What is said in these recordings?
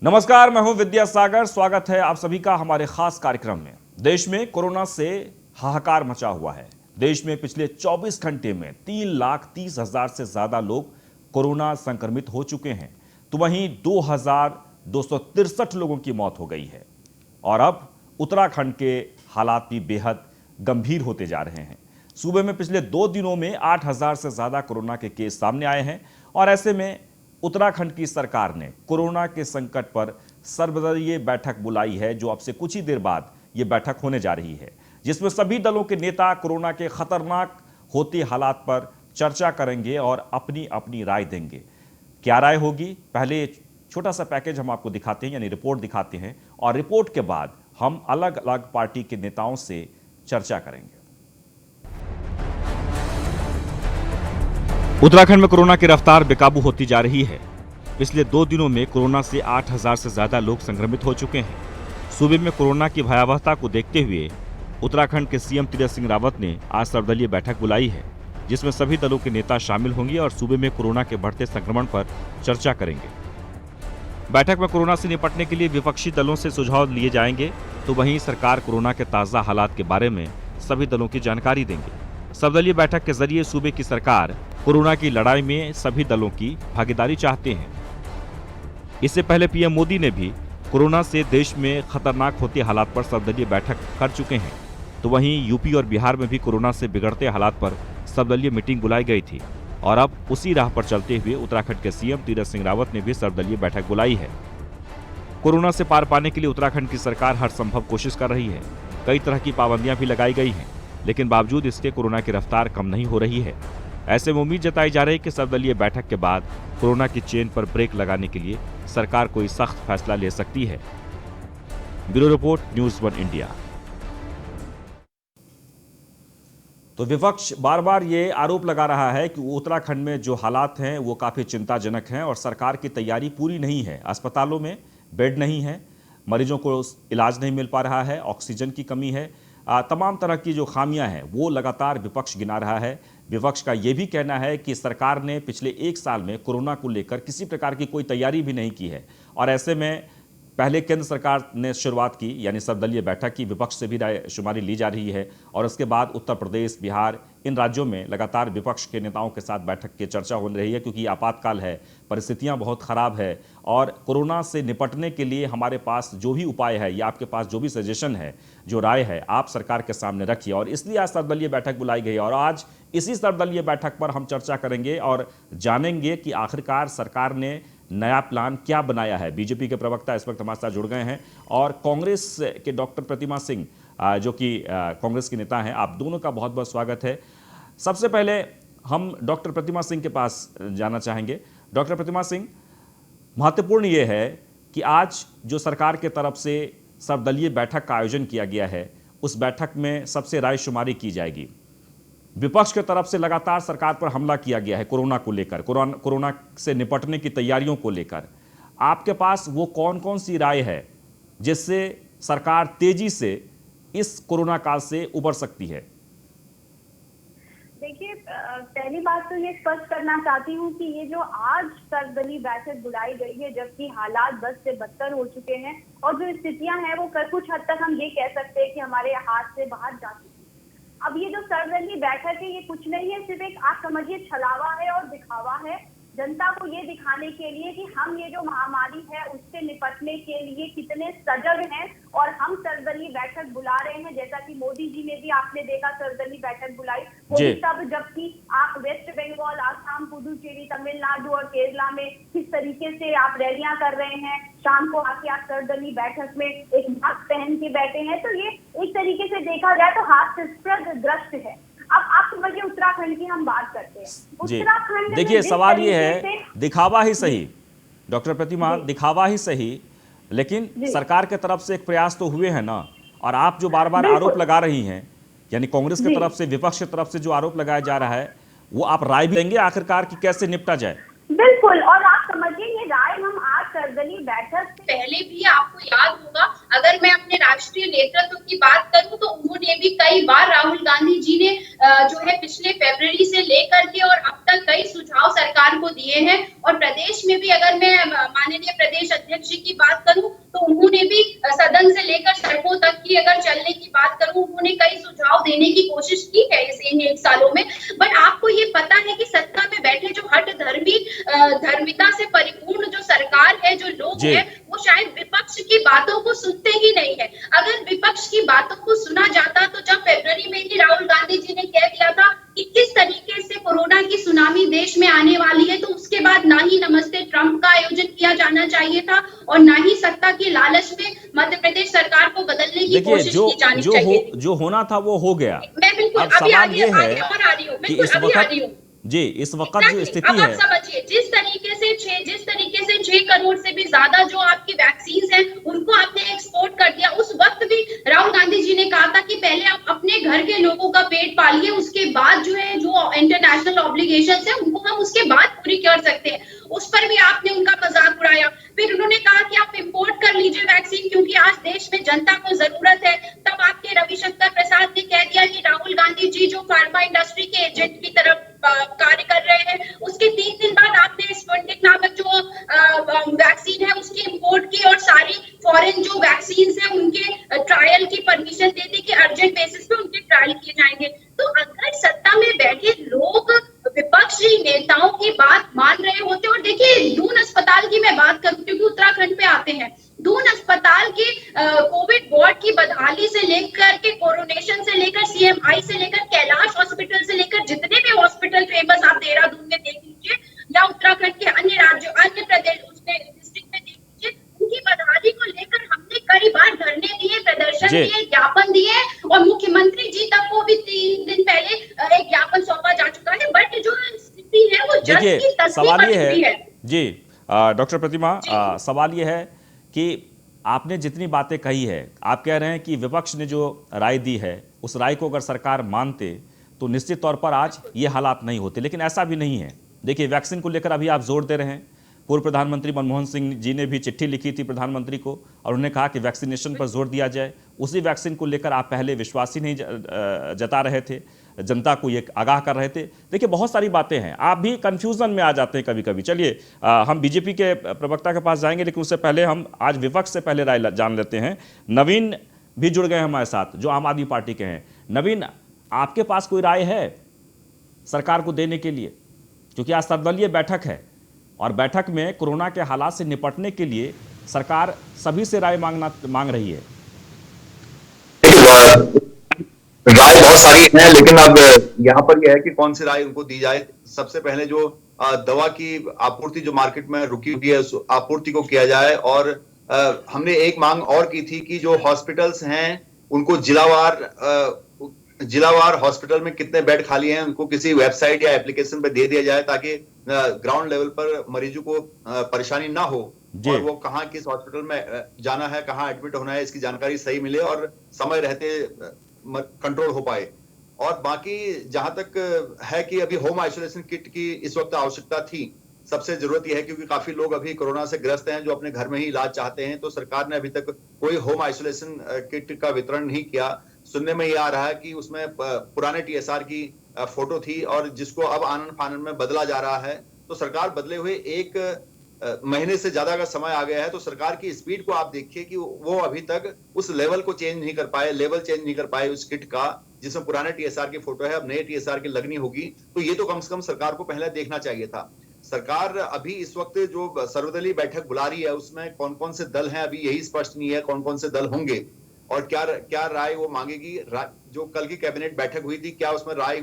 नमस्कार, मैं हूं विद्यासागर। स्वागत है आप सभी का हमारे खास कार्यक्रम में। देश में कोरोना से हाहाकार मचा हुआ है। देश में पिछले 24 घंटे में 3,30,000 से ज्यादा लोग कोरोना संक्रमित हो चुके हैं, तो वहीं 2,263 लोगों की मौत हो गई है। और अब उत्तराखंड के हालात भी बेहद गंभीर होते जा रहे हैं। सूबे में पिछले 2 दिनों में 8,000 से ज्यादा कोरोना के केस सामने आए हैं और ऐसे में उत्तराखंड की सरकार ने कोरोना के संकट पर सर्वदलीय बैठक बुलाई है, जो अब से कुछ ही देर बाद यह बैठक होने जा रही है, जिसमें सभी दलों के नेता कोरोना के खतरनाक होते हालात पर चर्चा करेंगे और अपनी अपनी राय देंगे। क्या राय होगी, पहले छोटा सा पैकेज हम आपको दिखाते हैं, यानी रिपोर्ट दिखाते हैं, और रिपोर्ट के बाद हम अलग अलग पार्टी के नेताओं से चर्चा करेंगे। उत्तराखंड में कोरोना की रफ्तार बेकाबू होती जा रही है। पिछले 2 दिनों में कोरोना से 8,000 से ज्यादा लोग संक्रमित हो चुके हैं। सूबे में कोरोना की भयावहता को देखते हुए उत्तराखंड के सीएम तीरथ सिंह रावत ने आज सर्वदलीय बैठक बुलाई है, जिसमें सभी दलों के नेता शामिल होंगे और सूबे में कोरोना के बढ़ते संक्रमण पर चर्चा करेंगे। बैठक में कोरोना से निपटने के लिए विपक्षी दलों से सुझाव लिए जाएंगे, तो वहीं सरकार कोरोना के ताजा हालात के बारे में सभी दलों की जानकारी देंगे। सर्वदलीय बैठक के जरिए सूबे की सरकार कोरोना की लड़ाई में सभी दलों की भागीदारी चाहते हैं। इससे पहले पीएम मोदी ने भी कोरोना से देश में खतरनाक होते हालात पर सर्वदलीय बैठक कर चुके हैं, तो वहीं यूपी और बिहार में भी कोरोना से बिगड़ते हालात पर सर्वदलीय मीटिंग बुलाई गई थी और अब उसी राह पर चलते हुए उत्तराखंड के सीएम तीरथ सिंह रावत ने भी सर्वदलीय बैठक बुलाई है। कोरोना से पार पाने के लिए उत्तराखंड की सरकार हर संभव कोशिश कर रही है। कई तरह की पाबंदियां भी लगाई गई हैं, लेकिन बावजूद इसके कोरोना की रफ्तार कम नहीं हो रही है। ऐसे में उम्मीद जताई जा रही है कि सर्वदलीय बैठक के बाद कोरोना की चेन पर ब्रेक लगाने के लिए सरकार कोई सख्त फैसला ले सकती है। Bureau report, news 1 India. तो विपक्ष बार बार ये आरोप लगा रहा है कि उत्तराखंड में जो हालात हैं वो काफ़ी चिंताजनक हैं और सरकार की तैयारी पूरी नहीं है। अस्पतालों में बेड नहीं है, मरीजों को इलाज नहीं मिल पा रहा है, ऑक्सीजन की कमी है, तमाम तरह की जो खामियां हैं वो लगातार विपक्ष गिना रहा है। विपक्ष का ये भी कहना है कि सरकार ने पिछले 1 साल में कोरोना को लेकर किसी प्रकार की कोई तैयारी भी नहीं की है और ऐसे में पहले केंद्र सरकार ने शुरुआत की, यानी सर्वदलीय बैठक की, विपक्ष से भी राय शुमारी ली जा रही है और उसके बाद उत्तर प्रदेश, बिहार, इन राज्यों में लगातार विपक्ष के नेताओं के साथ बैठक की चर्चा हो रही है, क्योंकि आपातकाल है, परिस्थितियां बहुत खराब है और कोरोना से निपटने के लिए हमारे पास जो भी उपाय है या आपके पास जो भी सजेशन है, जो राय है, आप सरकार के सामने रखिए। और इसलिए आज सर्वदलीय बैठक बुलाई गई और आज इसी सर्वदलीय बैठक पर हम चर्चा करेंगे और जानेंगे कि आखिरकार सरकार ने नया प्लान क्या बनाया है। बीजेपी के प्रवक्ता इस वक्त हमारे साथ जुड़ गए हैं और कांग्रेस के डॉक्टर प्रतिमा सिंह, जो कि कांग्रेस के नेता हैं, आप दोनों का बहुत बहुत स्वागत है। सबसे पहले हम डॉक्टर प्रतिमा सिंह के पास जाना चाहेंगे। डॉक्टर प्रतिमा सिंह, महत्वपूर्ण ये है कि आज जो सरकार के तरफ से सर्वदलीय बैठक का आयोजन किया गया है, उस बैठक में सबसे राय शुमारी की जाएगी। विपक्ष की तरफ से लगातार सरकार पर हमला किया गया है कोरोना को लेकर, कोरोना से निपटने की तैयारियों को लेकर। आपके पास वो कौन कौन सी राय है जिससे सरकार तेजी से इस कोरोना काल से उबर सकती है? देखिए, पहली बात तो ये स्पष्ट करना चाहती हूँ कि ये जो आज सर्वदलीय बैठक बुलाई गई है, जबकि हालात बद से बदतर हो चुके हैं और जो स्थितियां हैं वो कुछ हद तक हम ये कह सकते हैं कि हमारे हाथ से बाहर जा चुकी है। अब ये जो सर्वदलीय बैठक है, ये कुछ नहीं है, सिर्फ एक आप समझिए छलावा है और दिखावा है, जनता को ये दिखाने के लिए कि हम ये जो महामारी है उससे निपटने के लिए कितने सजग हैं और हम सर्वदलीय बैठक बुला रहे हैं। जैसा कि मोदी जी ने भी, आपने देखा, सर्वदलीय बैठक बुलाई, वो भी तब जबकि आप वेस्ट बंगाल, आसाम, पुडुचेरी, तमिलनाडु और केरला में किस तरीके से आप रैलियां कर रहे हैं, शाम को आके आप सर्वदलीय बैठक में एक मास्क पहन के बैठे हैं। तो ये एक तरीके से देखा जाए तो हास्यास्पद दृश्य है। अब आप समझिए, उत्तराखंड की हम बात करते हैं। उत्तराखंड, देखिए, सवाल ये है, दिखावा ही सही, डॉक्टर प्रतिमा, दिखावा ही सही, लेकिन सरकार के तरफ से एक प्रयास तो हुए हैं ना। और आप जो बार बार आरोप लगा रही हैं, यानी कांग्रेस की तरफ से, विपक्ष की तरफ से जो आरोप लगाया जा रहा है, वो आप राय भी देंगे आखिरकार कि कैसे निपटा जाए? बिल्कुल, और आप समझिए ये राय हम आज सर्वदलीय बैठक से पहले भी आपको याद होगा, अगर मैं अपने राष्ट्रीय नेतृत्व की बात करूं तो उन्होंने भी कई बार राहुल गांधी जी ने जो है पिछले फरवरी से लेकर के और अब तक कई सुझाव सरकार को दिए हैं। और प्रदेश में भी अगर मैं माननीय प्रदेश अध्यक्ष जी की बात करूं तो उन्होंने भी सदन से लेकर सड़कों तक की अगर चलने की बात करूं, उन्होंने कई सुझाव देने की कोशिश की है इन 1 सालों में। बट आपको ये पता है कि सत्ता में बैठे जो हट धर्मिता से परिपूर्ण जो सरकार है, जो लोग हैं, वो शायद विपक्ष की बातों को सुनते ही नहीं है। अगर विपक्ष की बातों को सुना जाता तो जब फरवरी में ही राहुल गांधी जी ने कह दिया था कि किस तरीके से कोरोना की सुनामी देश में आने वाली है, तो उसके बाद ना ही नमस्ते ट्रंप का आयोजन किया जाना चाहिए था और ना ही सत्ता के लालच में मध्य प्रदेश सरकार को बदलने की कोशिश की जानी चाहिए थी। जो होना था वो हो गया। मैं बिल्कुल अब सवाल ये है कि इस वक्त इस जो स्थिति है, समझिए जिस तरीके से 6 करोड़ से भी ज्यादा जो आपकी वैक्सीन हैं उनको आपने एक्सपोर्ट कर दिया। उस वक्त भी राहुल गांधी जी ने कहा था कि पहले आप अपने घर के लोगों का पेट पालिए, उसके बाद जो है जो इंटरनेशनल ऑब्लिगेशंस है उनको हम उसके बाद पूरी कर सकते हैं। उस पर भी आपने उनका मजाक उड़ाया। फिर उन्होंने कहा कि आप इंपोर्ट कर लीजिए वैक्सीन क्योंकि आज देश में जनता को जरूरत है। तब आपके रविशंकर प्रसाद ने कह दिया कि राहुल गांधी जी जो फार्मा इंडस्ट्री के एजेंट की तरफ कार्य कर रहे हैं। उसके 3 दिन बाद आपने स्पुतनिक नामक जो वैक्सीन है उसकी इंपोर्ट की और सारी फॉरेन जो वैक्सीन है उनके ट्रायल की परमिशन दे दी कि अर्जेंट बेसिस पे उनके ट्रायल किए जाएंगे। तो अगर सत्ता में बैठे लोग विपक्षी नेताओं की बात मान रहे होते, और देखिए दून अस्पताल की मैं बात करूं क्योंकि उत्तराखंड पे आते हैं, दून अस्पताल की कोविड वार्ड की बदहाली से लेकर के कोरोनेशन से लेकर CMI से लेकर कैलाश हॉस्पिटल से लेकर जितने भी हॉस्पिटल फेमस आप देहरादून में देख लीजिए या उत्तराखंड के अन्य राज्यों अन्य प्रदेश उसमें डिस्ट्रिक्ट में देख लीजिए, उनकी बदहाली को लेकर हमने कई बार धरने दिए, प्रदर्शन दिए, ज्ञापन दिए और मुख्यमंत्री जी तक को भी 3 दिन पहले एक ज्ञापन सौंपा जा चुका है। बट जो स्थिति है वो जज की तस्वीर पर छुपी है। जी डॉक्टर प्रतिमा, सवाल ये है कि आपने जितनी बातें कही है, आप कह रहे हैं कि विपक्ष ने जो राय दी है उस राय को अगर सरकार मानते तो निश्चित तौर पर आज ये हालात नहीं होते, लेकिन ऐसा भी नहीं है। देखिए वैक्सीन को लेकर अभी आप जोर दे रहे हैं। पूर्व प्रधानमंत्री मनमोहन सिंह जी ने भी चिट्ठी लिखी थी प्रधानमंत्री को और उन्होंने कहा कि वैक्सीनेशन पर जोर दिया जाए। उसी वैक्सीन को लेकर आप पहले विश्वास ही नहीं जता रहे थे, जनता को ये आगाह कर रहे थे। देखिए बहुत सारी बातें हैं, आप भी कंफ्यूजन में आ जाते हैं कभी कभी। चलिए हम बीजेपी के प्रवक्ता के पास जाएंगे, लेकिन उससे पहले हम आज विपक्ष से पहले राय जान लेते हैं। नवीन भी जुड़ गए हमारे साथ जो आम आदमी पार्टी के हैं। नवीन, आपके पास कोई राय है सरकार को देने के लिए, क्योंकि आज सर्वदलीय बैठक है और बैठक में कोरोना के हालात से निपटने के लिए सरकार सभी से राय मांग रही है। राय बहुत सारी है, लेकिन अब यहाँ पर यह है कि कौन सी राय उनको दी जाए। सबसे पहले जो दवा की आपूर्ति जो मार्केट में रुकी हुई है उस आपूर्ति को किया जाए। और हमने एक मांग और की थी कि जो हॉस्पिटल्स हैं उनको जिलावार हॉस्पिटल में कितने बेड खाली हैं उनको किसी वेबसाइट या एप्लीकेशन पे दे दिया जाए ताकि ग्राउंड लेवल पर मरीजों को परेशानी ना हो और वो कहाँ किस हॉस्पिटल में जाना है, कहाँ एडमिट होना है, इसकी जानकारी सही मिले और समय रहते कंट्रोल हो पाए। और बाकी जहां तक है कि अभी होम आइसोलेशन किट की इस वक्त आवश्यकता थी, सबसे जरूरत यह है क्योंकि काफी लोग अभी कोरोना से ग्रस्त हैं जो अपने घर में ही इलाज चाहते हैं। तो सरकार ने अभी तक कोई होम आइसोलेशन किट का वितरण नहीं किया। सुनने में यह आ रहा है कि उसमें पुराने TSR की फोटो थी और जिसको अब आनन फानन में बदला जा रहा है। तो सरकार बदले हुए 1 महीने से ज्यादा का समय आ गया है। तो सरकार की स्पीड को आप देखिए कि वो अभी तक उस लेवल को चेंज नहीं कर पाए, लेवल चेंज नहीं कर पाए उस किट का जिसमें पुराने TSR की फोटो है, अब नए TSR की लगनी होगी। तो ये तो कम से कम सरकार को पहले देखना चाहिए था। सरकार अभी इस वक्त जो सर्वदलीय बैठक बुला रही है उसमें कौन कौन से दल हैं अभी यही स्पष्ट नहीं है, कौन कौन से दल होंगे और क्या राय वो मांगेगी। जो कल की कैबिनेट बैठक हुई थी क्या उसमें राय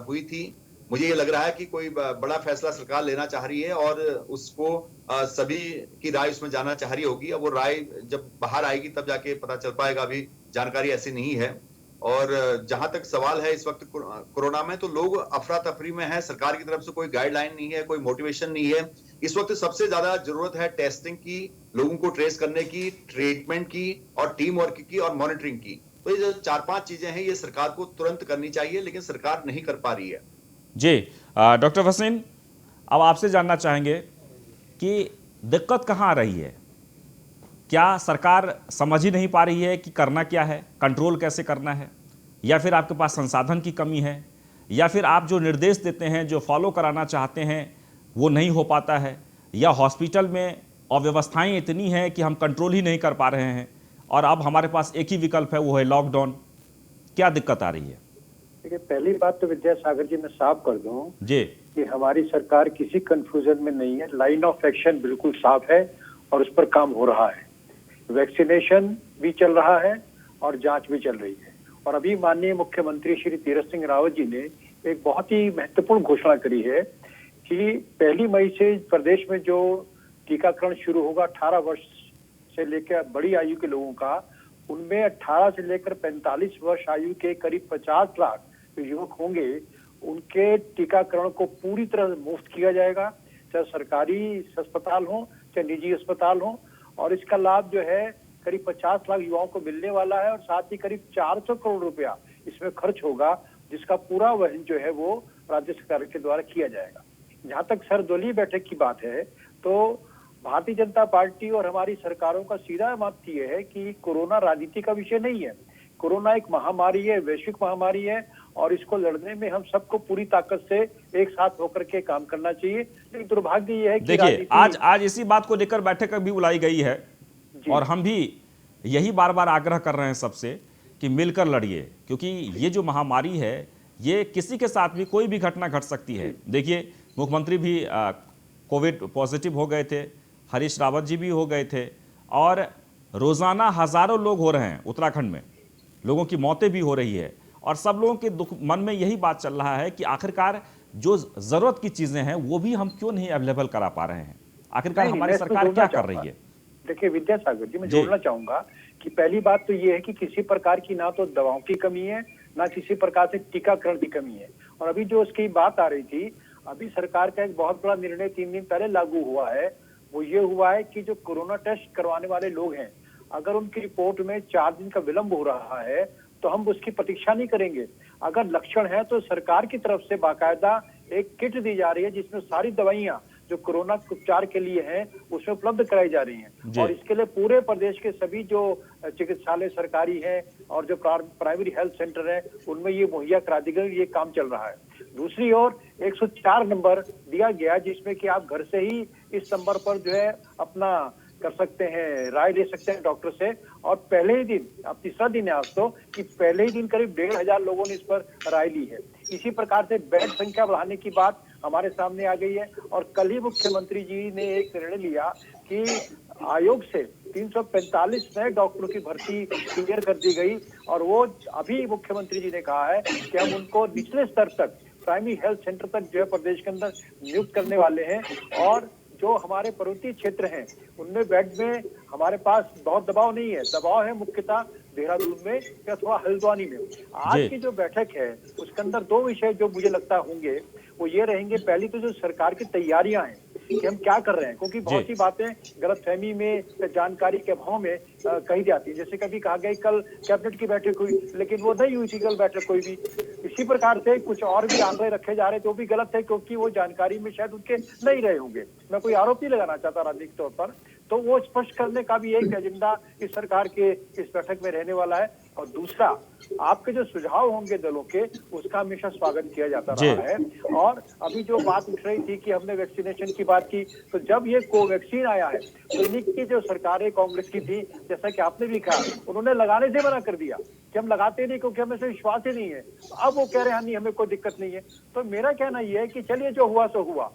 हुई थी? मुझे ये लग रहा है कि कोई बड़ा फैसला सरकार लेना चाह रही है और उसको सभी की राय उसमें जाना चाह रही होगी। अब वो राय जब बाहर आएगी तब जाके पता चल पाएगा, अभी जानकारी ऐसी नहीं है। और जहां तक सवाल है इस वक्त कोरोना में, तो लोग अफरा तफरी में है, सरकार की तरफ से कोई गाइडलाइन नहीं है, कोई मोटिवेशन नहीं है। इस वक्त सबसे ज्यादा जरूरत है टेस्टिंग की, लोगों को ट्रेस करने की, ट्रीटमेंट की और टीम वर्क की और मॉनिटरिंग की। तो ये जो 4-5 चीजें हैं ये सरकार को तुरंत करनी चाहिए, लेकिन सरकार नहीं कर पा रही है। जी डॉक्टर वसीम, अब आपसे जानना चाहेंगे कि दिक्कत कहाँ आ रही है। क्या सरकार समझ ही नहीं पा रही है कि करना क्या है, कंट्रोल कैसे करना है, या फिर आपके पास संसाधन की कमी है, या फिर आप जो निर्देश देते हैं, जो फॉलो कराना चाहते हैं वो नहीं हो पाता है, या हॉस्पिटल में अव्यवस्थाएं इतनी हैं कि हम कंट्रोल ही नहीं कर पा रहे हैं और अब हमारे पास एक ही विकल्प है, वो है लॉकडाउन। क्या दिक्कत आ रही है? देखिए, पहली बात तो विद्यासागर जी मैं साफ कर दूं जी कि हमारी सरकार किसी कंफ्यूजन में नहीं है। लाइन ऑफ एक्शन बिल्कुल साफ है और उस पर काम हो रहा है। वैक्सीनेशन भी चल रहा है और जांच भी चल रही है। और अभी माननीय मुख्यमंत्री श्री तीरथ सिंह रावत जी ने एक बहुत ही महत्वपूर्ण घोषणा करी है कि 1 मई से प्रदेश में जो टीकाकरण शुरू होगा 18 वर्ष से लेकर बड़ी आयु के लोगों का, उनमें 18 से लेकर 45 वर्ष आयु के करीब 50 लाख जो युवक होंगे, उनके टीकाकरण को पूरी तरह मुफ्त किया जाएगा, चाहे सरकारी अस्पताल हो चाहे निजी अस्पताल हो। और इसका लाभ जो है करीब 50 लाख युवाओं को मिलने वाला है और साथ ही करीब 400 करोड़ रुपया इसमें खर्च होगा, जिसका पूरा वहन जो है वो राज्य सरकार के द्वारा किया जाएगा। जहां तक सर्वदलीय बैठक की बात है तो भारतीय जनता पार्टी और हमारी सरकारों का सीधा मत ये है कि कोरोना राजनीति का विषय नहीं है। कोरोना एक महामारी है, वैश्विक महामारी है और इसको लड़ने में हम सबको पूरी ताकत से एक साथ होकर के काम करना चाहिए। लेकिन दुर्भाग्य ये है कि देखिए, आज इसी बात को लेकर बैठक भी बुलाई गई है और हम भी यही बार बार आग्रह कर रहे हैं सबसे कि मिलकर लड़िए, क्योंकि ये जो महामारी है ये किसी के साथ भी कोई भी घटना घट सकती है। देखिए, मुख्यमंत्री भी कोविड पॉजिटिव हो गए थे, हरीश रावत जी भी हो गए थे और रोजाना हजारों लोग हो रहे हैं उत्तराखंड में, लोगों की मौतें भी हो रही है और सब लोगों के दुख मन में यही बात चल रहा है कि आखिरकार जो जरूरत की चीजें हैं वो भी हम क्यों नहीं अवेलेबल करा पा रहे हैं। आखिरकार हमारी सरकार क्या कर रही है? देखिए विद्यासागर जी, मैं जोड़ना चाहूंगा कि पहली बात तो ये है कि किसी प्रकार की ना तो दवाओं की कमी है, ना किसी प्रकार से टीकाकरण की कमी है। और अभी जो उसकी बात आ रही थी, अभी सरकार का एक बहुत बड़ा निर्णय 3 दिन पहले लागू हुआ है। वो ये हुआ है कि जो कोरोना टेस्ट करवाने वाले लोग हैं, अगर उनकी रिपोर्ट में 4 दिन का विलंब हो रहा है तो हम उसकी प्रतीक्षा नहीं करेंगे। अगर लक्षण है तो सरकार की तरफ से बाकायदा एक किट दी जा रही है जिसमें सारी दवाइयां जो कोरोना उपचार के लिए हैं उसमें उपलब्ध कराई जा रही हैं। और इसके लिए पूरे प्रदेश के सभी जो चिकित्सालय सरकारी हैं और जो प्राइमरी हेल्थ सेंटर हैं उनमें ये मुहैया करा दी गई, ये काम चल रहा है। दूसरी ओर 104 नंबर दिया गया जिसमें कि आप घर से ही इस नंबर पर जो है अपना कर सकते हैं, राय ले सकते हैं डॉक्टर से। और पहले ही दिन, अब तीसरा दिन है आज तो, कि पहले ही दिन करीब 1500 लोगों ने इस पर राय ली है। इसी प्रकार से बेड संख्या बढ़ाने की बात हमारे सामने आ गई है। और कल ही मुख्यमंत्री जी ने एक निर्णय लिया कि आयोग से 345 नए डॉक्टरों की भर्ती क्लियर कर दी गई। और वो अभी मुख्यमंत्री जी ने कहा है कि हम उनको निचले स्तर तक, प्राइमरी हेल्थ सेंटर तक जो है प्रदेश के अंदर नियुक्त करने वाले हैं। और जो हमारे पर्वतीय क्षेत्र हैं उनमें बेड में हमारे पास बहुत दबाव नहीं है, दबाव है मुख्यतः देहरादून में या थोड़ा हल्द्वानी में। आज की जो बैठक है उसके अंदर 2 विषय जो मुझे लगता होंगे वो ये रहेंगे। पहली तो जो सरकार की तैयारियां हैं कि हम क्या कर रहे हैं, क्योंकि बहुत सी बातें गलतफहमी में, जानकारी के अभाव में कही जाती है। जैसे कभी कहा गया कल कैबिनेट की बैठक हुई, लेकिन वो नहीं हुई थी कल बैठक कोई भी। इसी प्रकार से कुछ और भी आंकड़े रखे जा रहे तो भी गलत है, क्योंकि वो जानकारी में शायद उनके नहीं रहे होंगे। मैं कोई आरोप नहीं लगाना चाहता राजनीतिक तौर पर, तो वो स्पष्ट करने का भी एक एजेंडा इस सरकार के इस बैठक में रहने वाला है। और दूसरा, आपके जो सुझाव होंगे दलों के, उसका हमेशा स्वागत किया जाता रहा है। और अभी जो बात उठ रही थी कि हमने वैक्सीनेशन की बात की, तो जब ये कोवैक्सीन आया है तो की जो सरकारें कांग्रेस की थी, जैसा कि आपने भी कहा, उन्होंने लगाने से मना कर दिया कि हम लगाते नहीं क्योंकि हमें से विश्वास ही नहीं है। अब वो कह रहे हैं नहीं, हमें कोई दिक्कत नहीं है। तो मेरा कहना यह है कि चलिए जो हुआ सो हुआ,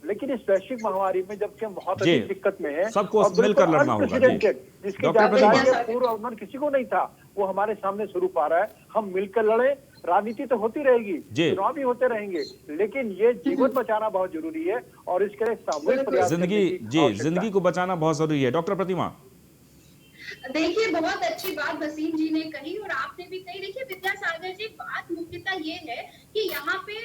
लेकिन इस वैश्विक महामारी में जबकि हम बहुत अधिक दिक्कत में है, सबको मिलकर लड़ना होगा। जिसकी जानकारी पूर्व अवसर किसी को नहीं था, वो हमारे सामने स्वरूप आ रहा है। हम मिलकर लड़े, राजनीति तो होती रहेगी, चुनाव भी होते रहेंगे, लेकिन ये जीवन बचाना बहुत जरूरी है और इसके लिए सामूहिक प्रयास, जिंदगी को बचाना बहुत जरूरी है। डॉक्टर प्रतिमा, देखिए बहुत अच्छी बात वसीम जी ने कही और आपने भी कही। देखिए विद्यासागर जी, बात मुख्यतः ये है कि यहाँ पे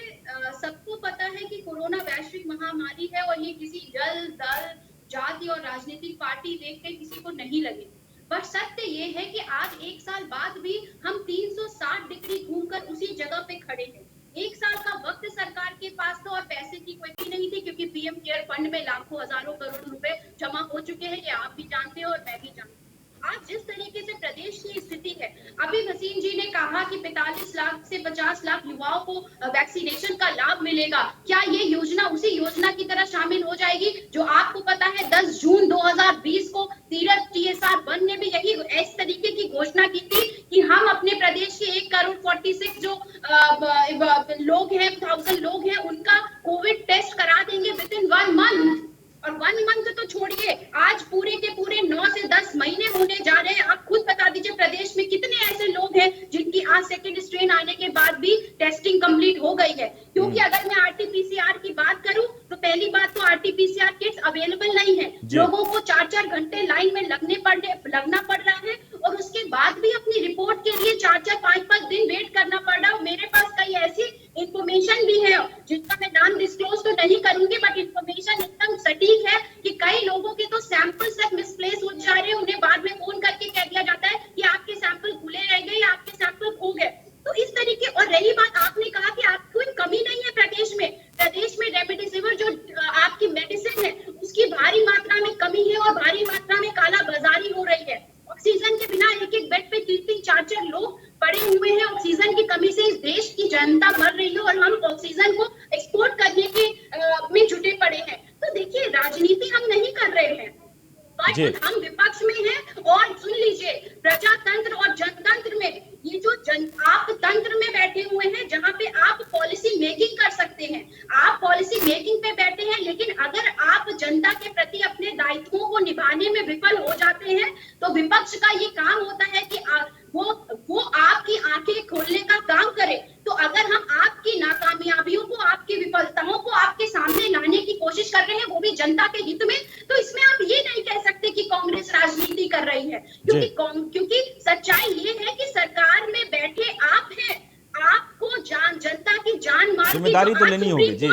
सबको पता है कि कोरोना वैश्विक महामारी है और ये किसी दल, जाति और राजनीतिक पार्टी देख के किसी को नहीं लगे। पर सत्य ये है कि आज 1 साल बाद भी हम 360 डिग्री घूमकर उसी जगह पे खड़े हैं। एक साल का वक्त सरकार के पास था और पैसे की कोई भी नहीं थी, क्योंकि पीएम केयर फंड में लाखों हजारों करोड़ रुपए जमा हो चुके हैं। ये आप भी जानते हो और मैं भी जानती हूँ। आज जिस तरीके से प्रदेश की स्थिति है, अभी भसीन जी ने कहा कि 45 लाख से 50 लाख युवाओं को वैक्सीनेशन का लाभ मिलेगा। क्या ये योजना उसी योजना की तरह शामिल हो जाएगी जो आपको पता है 10 जून 2020 को सीरत TSR 1 ने भी यही इस तरीके की घोषणा की थी कि हम अपने प्रदेश के 1 करोड़ 46 जो लोग हैं, 1000 लोग हैं, उनका कोविड टेस्ट करा देंगे विद इन 1 मंथ। और 1 मंथ तो छोड़िए, आज पूरे के पूरे 9 से 10 महीने होने जा रहे हैं। आप खुद बता दीजिए प्रदेश में कितने ऐसे लोग हैं जिनकी आज सेकेंड स्ट्रेन आने के बाद भी टेस्टिंग कंप्लीट हो गई है। क्योंकि अगर मैं RT-PCR की बात करूं तो पहली बात तो RT-PCR किट्स अवेलेबल नहीं है, लोगों को 4-4 घंटे लाइन में लगना पड़ रहा है और उसके बाद भी अपनी रिपोर्ट के लिए 4-4, 5-5 दिन वेट करना पड़ रहा है। मेरे पास कई ऐसी इंफॉर्मेशन भी है जिनका मैं नाम डिस्क्लोज तो नहीं करूंगी, बट इंफॉर्मेशन एकदम सटीक है कि कई लोगों के तो सैंपल्स तक मिसप्लेस हो जा रहे हैं। उन्हें बाद में फोन करके कह दिया जाता है कि आपके सैंपल खुले रह गए या आपके सैंपल खो गए। तो इस तरीके, और रही बात, आपने कहा कि आपको कोई कमी नहीं है प्रदेश में रेमडेसिविर जो आपकी मेडिसिन है उसकी भारी मात्रा में कमी है और भारी मात्रा में काला बाजारी हो रही है। ऑक्सीजन के बिना एक बेड पे 3-3, 4-4 लोग पड़े हुए हैं। ऑक्सीजन की कमी से इस देश की जनता मर रही है और हम ऑक्सीजन को एक्सपोर्ट करने के में जुटे पड़े हैं। तो देखिए, राजनीति हम नहीं कर रहे हैं, बट हम विपक्ष में हैं। और सुन लीजिए, प्रजातंत्र और जनतंत्र में ये जो आप तंत्र में बैठे हुए हैं जहां पे आप पॉलिसी मेकिंग कर सकते हैं, आप पॉलिसी मेकिंग पे बैठे हैं, लेकिन अगर आप जनता के प्रति अपने दायित्वों को निभाने में विफल हो जाते हैं तो विपक्ष का ये काम होता है कि वो आपकी आंखें खोलने का काम करे। तो अगर हम आपकी नाकामयाबियों को, आपकी विफलताओं को आपके सामने लाने की कोशिश कर रहे हैं, वो भी जनता के हित में, तो इसमें आप ये नहीं कह सकते कि कांग्रेस राजनीति कर रही है। क्योंकि सच्चाई ये है कि सरकार में बैठे आप हैं, आपको जनता की जान माल जिम्मेदारी तो लेनी होगी जी।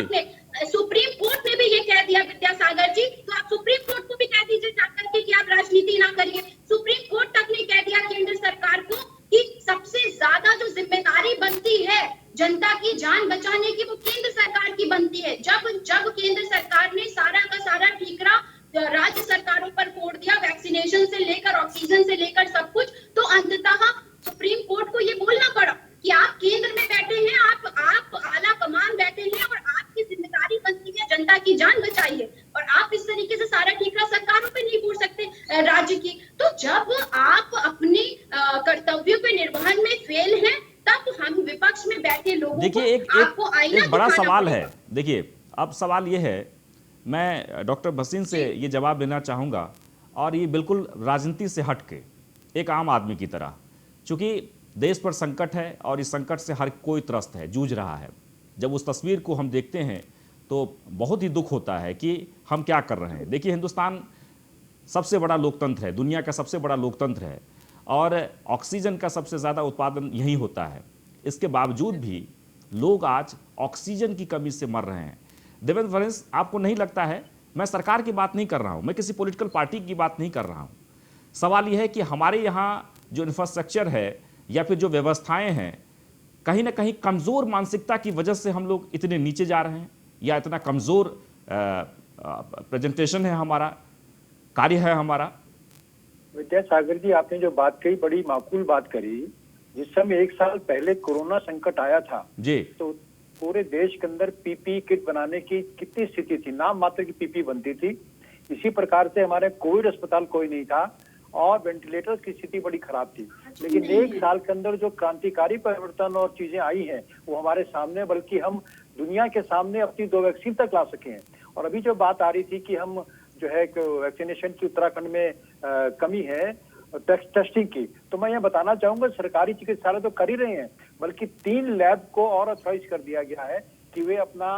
सुप्रीम कोर्ट ने भी ये कह दिया विद्यासागर जी, तो आप सुप्रीम कोर्ट को भी कह दीजिए जाकर के कि आप राजनीति ना करिए। सुप्रीम कोर्ट तक ने कह दिया केंद्र सरकार को कि सबसे ज्यादा जो जिम्मेदारी बनती है जनता की जान बचाने की, वो केंद्र सरकार की बनती है। जब केंद्र सरकार ने सारा का सारा ठीकरा राज्य सरकारों पर फोड़ दिया, वैक्सीनेशन से लेकर ऑक्सीजन से लेकर सब कुछ, तो अंततः सुप्रीम कोर्ट को ये बोलना पड़ा कि आप केंद्र में बैठे हैं, आप आला कमान बैठे हैं और आपकी जिम्मेदारी बनती है जनता की जान बचाइए। और आप इस तरीके से सारा ठीकरा सरकारों पे नहीं फोड़ सकते राज्य की। तो जब आप अपने कर्तव्यों के निर्वहन में फेल हैं, तब हम विपक्ष में बैठे लोगों देखिए, एक बड़ा सवाल है। देखिए, अब सवाल ये है, मैं डॉक्टर भसीन से ये जवाब देना चाहूँगा, और ये बिल्कुल राजनीति से हट के एक आम आदमी की तरह, चूँकि देश पर संकट है और इस संकट से हर कोई त्रस्त है, जूझ रहा है। जब उस तस्वीर को हम देखते हैं तो बहुत ही दुख होता है कि हम क्या कर रहे हैं। देखिए, हिंदुस्तान सबसे बड़ा लोकतंत्र है, दुनिया का सबसे बड़ा लोकतंत्र है, और ऑक्सीजन का सबसे ज़्यादा उत्पादन यहीं होता है। इसके बावजूद भी लोग आज ऑक्सीजन की कमी से मर रहे हैं। देवेंद्र फडणवीस, आपको नहीं लगता है, मैं सरकार की बात नहीं कर रहा हूँ, मैं किसी पॉलिटिकल पार्टी की बात नहीं कर रहा हूँ, सवाल यह है कि हमारे यहाँ जो इंफ्रास्ट्रक्चर है या फिर जो व्यवस्थाएं हैं, कहीं ना कहीं कमज़ोर मानसिकता की वजह से हम लोग इतने नीचे जा रहे हैं, या इतना कमज़ोर प्रेजेंटेशन है हमारा, कार्य है हमारा। विद्यासागर जी, आपने जो बात कही बड़ी माकूल बात करी। जिस समय 1 साल पहले कोरोना संकट आया था जी, तो पूरे देश के अंदर पीपी किट बनाने की कितनी स्थिति थी, नाम मात्र की पीपी बनती थी। इसी प्रकार से हमारे कोविड अस्पताल कोई नहीं था और वेंटिलेटर्स की स्थिति बड़ी खराब थी। लेकिन 1 साल के अंदर जो क्रांतिकारी परिवर्तन और चीजें आई हैं वो हमारे सामने, बल्कि हम दुनिया के सामने अपनी 2 वैक्सीन तक ला सके हैं। और अभी जो बात आ रही थी कि हम जो है वैक्सीनेशन की उत्तराखंड में कमी है टेस्टिंग की, तो मैं ये बताना चाहूंगा सरकारी चिकित्सालय तो कर ही रहे हैं, बल्कि 3 लैब को और ऑथराइज कर दिया गया है कि वे अपना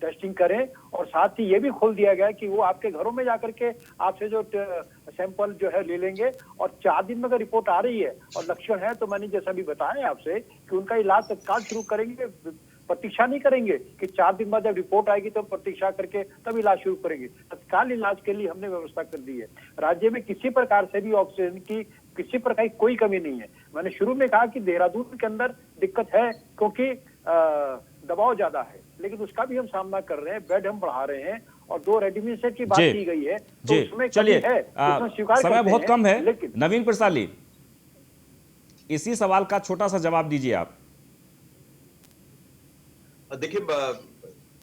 टेस्टिंग करें। और साथ ही ये भी खोल दिया गया है कि वो आपके घरों में जाकर के आपसे जो सैंपल जो है ले लेंगे, और 4 दिन में अगर रिपोर्ट आ रही है और लक्षण है तो मैंने जैसा भी बताया आपसे कि उनका इलाज तत्काल शुरू करेंगे, प्रतीक्षा नहीं करेंगे कि 4 दिन बाद जब रिपोर्ट आएगी तो प्रतीक्षा करके तब इलाज शुरू करेंगे। तत्काल इलाज के लिए हमने व्यवस्था कर दी है। राज्य में किसी प्रकार से भी ऑक्सीजन की किसी प्रकार की कोई कमी नहीं है। मैंने शुरू में कहा कि देहरादून के अंदर दिक्कत है क्योंकि दबाव ज्यादा है, लेकिन उसका भी हम सामना कर रहे हैं, बेड हम बढ़ा रहे हैं और 2 रेडीमेड की बात जी, की गई है, जी, तो उसमें चलिए, कमी है, उसमें स्वीकार समय करते बहुत हैं, कम है। लेकिन नवीन प्रसाली, इसी सवाल का छोटा सा जवाब दीजिए आप। देखिए,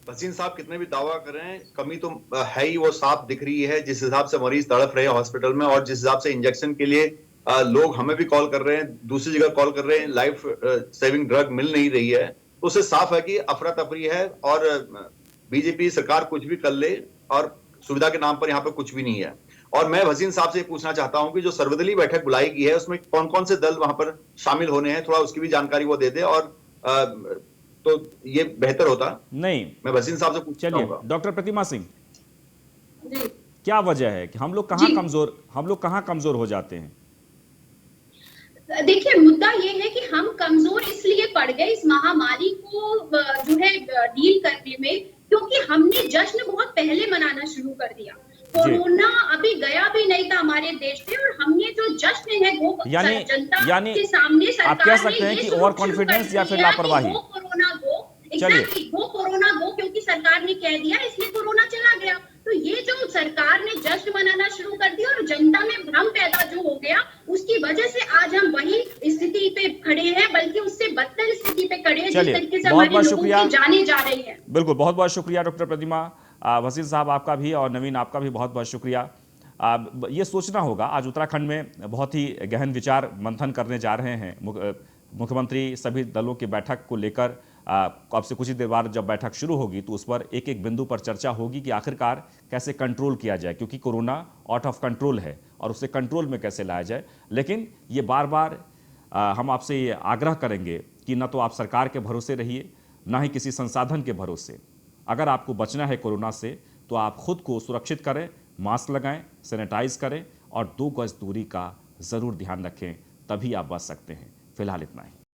भसीन साहब कितने भी दावा कर रहे हैं, कमी तो है ही, वो साफ दिख रही है। जिस हिसाब से मरीज तड़प रहे हैं हॉस्पिटल में और जिस हिसाब से इंजेक्शन के लिए लोग हमें भी कॉल कर रहे हैं, दूसरी जगह कॉल कर रहे हैं, लाइफ सेविंग ड्रग मिल नहीं रही है, तो उससे साफ है कि अफरा तफरी है और बीजेपी सरकार कुछ भी कर ले और सुविधा के नाम पर यहाँ पे कुछ भी नहीं है। और मैं भसीन साहब से पूछना चाहता हूं कि जो सर्वदलीय बैठक बुलाई गई है उसमें कौन कौन से दल वहां पर शामिल होने हैं, थोड़ा उसकी भी जानकारी वो दे दे और तो ये बेहतर होता। नहीं, मैं भसीन साहब से पूछना चलिए, चाहूंगा। डॉक्टर प्रतिमा सिंह, जी क्या वजह है कि हम लोग कहाँ कमजोर हो जाते हैं? देखिए, मुद्दा ये है कि हम कमजोर इसलिए पड़ गए इस महामारी को जो है डील करने में, क्योंकि हमने जश्न बहुत पहले मनाना शुरू कर दिया। कोरोना अभी गया भी नहीं था हमारे देश में और हमने जो जश्न है वो जनता के सामने सरकार आप कह सकते हैं कि ओवर कॉन्फिडेंस या फिर लापरवाही? वो कोरोना गो, एग्जैक्टली वो कोरोना गो, क्योंकि सरकार ने कह दिया इसलिए कोरोना चला गया। तो ये जो सरकार ने जश्न मनाना शुरू कर दिया और जनता में भ्रम पैदा जो हो गया, उसकी वजह से आज हम वही स्थिति पे खड़े हैं, बल्कि उससे बदतर स्थिति पे खड़े हैं जिस तरीके से हमारे लोगों की जाने जा रही है। बिल्कुल, बहुत बहुत शुक्रिया डॉक्टर प्रतिमा, वसीम साहब आपका भी और नवीन आपका भी बहुत बहुत शुक्रिया। ये सोचना होगा, आज उत्तराखंड में बहुत ही गहन विचार मंथन करने जा रहे हैं मुख्यमंत्री सभी दलों की बैठक को लेकर। अब से कुछ ही देर बाद जब बैठक शुरू होगी तो उस पर एक एक बिंदु पर चर्चा होगी कि आखिरकार कैसे कंट्रोल किया जाए, क्योंकि कोरोना आउट ऑफ कंट्रोल है और उसे कंट्रोल में कैसे लाया जाए। लेकिन ये बार बार हम आपसे ये आग्रह करेंगे कि न तो आप सरकार के भरोसे रहिए, ना ही किसी संसाधन के भरोसे। अगर आपको बचना है कोरोना से तो आप खुद को सुरक्षित करें, मास्क लगाएं, सैनिटाइज करें और 2 गज दूरी का ज़रूर ध्यान रखें, तभी आप बच सकते हैं। फिलहाल इतना ही।